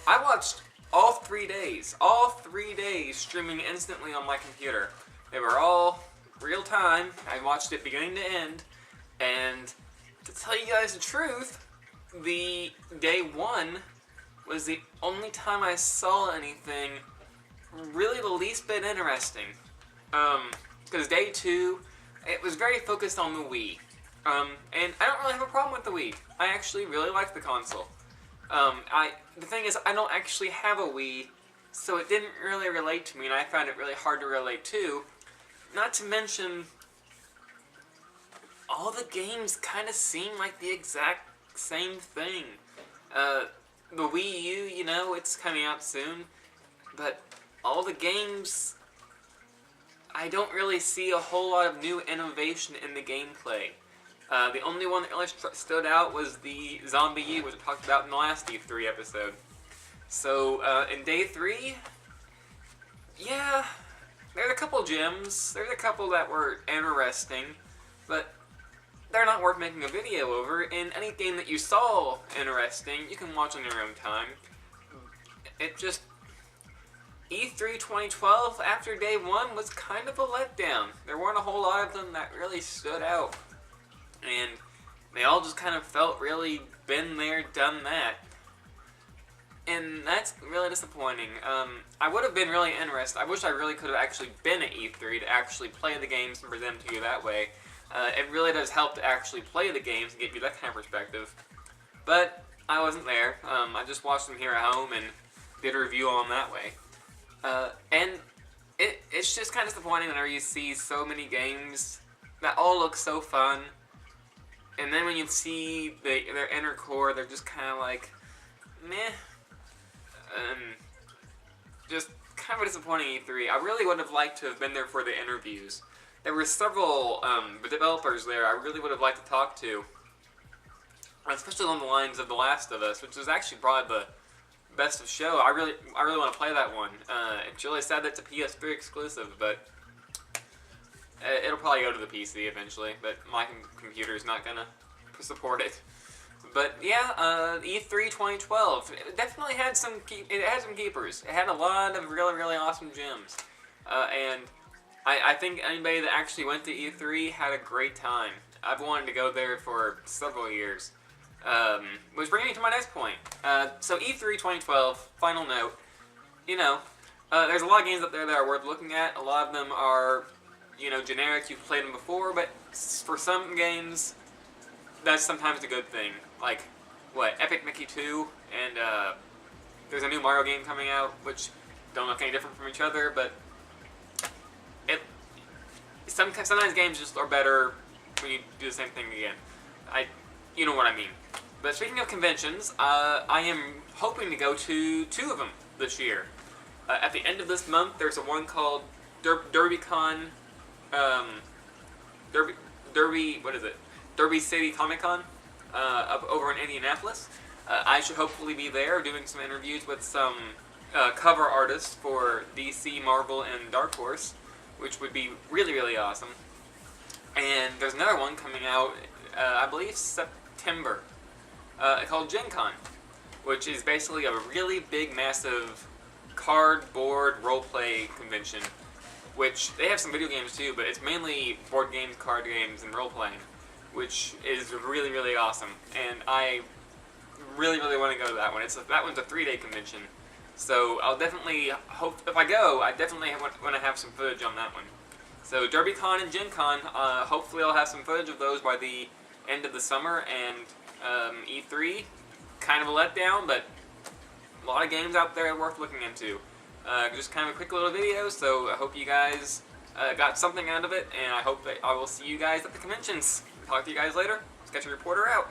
I watched all 3 days. All 3 days streaming instantly on my computer. They were all real time. I watched it beginning to end. And to tell you guys the truth, the day one was the only time I saw anything really the least bit interesting. Because day two, it was very focused on the Wii. And I don't really have a problem with the Wii. I actually really like the console. The thing is, I don't actually have a Wii, so it didn't really relate to me, and I found it really hard to relate to. Not to mention, all the games kind of seem like the exact same thing. The Wii U, you know, it's coming out soon, but all the games, I don't really see a whole lot of new innovation in the gameplay. The only one that really stood out was the ZombiU, which I talked about in the last E3 episode. So, in day 3, yeah, there's a couple gems, there's a couple that were interesting, but they're not worth making a video over. In any game that you saw interesting, you can watch on your own time. It just... E3 2012, after day 1, was kind of a letdown. There weren't a whole lot of them that really stood out. And they all just kind of felt really been there, done that. And that's really disappointing. I would have been really interested. I wish I really could have actually been at E3 to actually play the games and present to you that way. It really does help to actually play the games and give you that kind of perspective. But I wasn't there. I just watched them here at home and did a review on them that way. And it's just kind of disappointing whenever you see so many games that all look so fun, and then when you see their inner core, they're just kind of like, meh. Just kind of a disappointing E3. I really would have liked to have been there for the interviews. There were several developers there I really would have liked to talk to, especially along the lines of The Last of Us, which is actually probably the best of show. I really want to play that one. It's really sad that it's a PS3 exclusive, but it'll probably go to the PC eventually. But my computer's not gonna support it. But yeah, E3 2012 it definitely had some. It had some keepers. It had a lot of really awesome gems, and I think anybody that actually went to E3 had a great time. I've wanted to go there for several years. Which brings me to my next point. So E3 2012, final note, you know, there's a lot of games up there that are worth looking at. A lot of them are, you know, generic, you've played them before, but for some games, that's sometimes a good thing. Like, what, Epic Mickey 2, and there's a new Mario game coming out, which don't look any different from each other, but sometimes games just are better when you do the same thing again. You know what I mean. But speaking of conventions, I am hoping to go to 2 of them this year. At the end of this month, there's a one called DerbyCon, Derby City Comic Con, up over in Indianapolis. I should hopefully be there doing some interviews with some cover artists for DC, Marvel, and Dark Horse, which would be really awesome. And there's another one coming out, I believe September, called Gen Con, which is basically a really big, massive cardboard roleplay convention, which they have some video games too, but it's mainly board games, card games, and role-playing, which is really awesome. And I really want to go to that one. That one's a 3-day convention, so I'll definitely hope, if I go, I definitely want to have some footage on that one. So DerbyCon and Gen Con, hopefully I'll have some footage of those by the end of the summer, and E3, kind of a letdown, but a lot of games out there worth looking into. Just kind of a quick little video, so I hope you guys got something out of it, and I hope that I will see you guys at the conventions. Talk to you guys later. Sketchy Reporter out.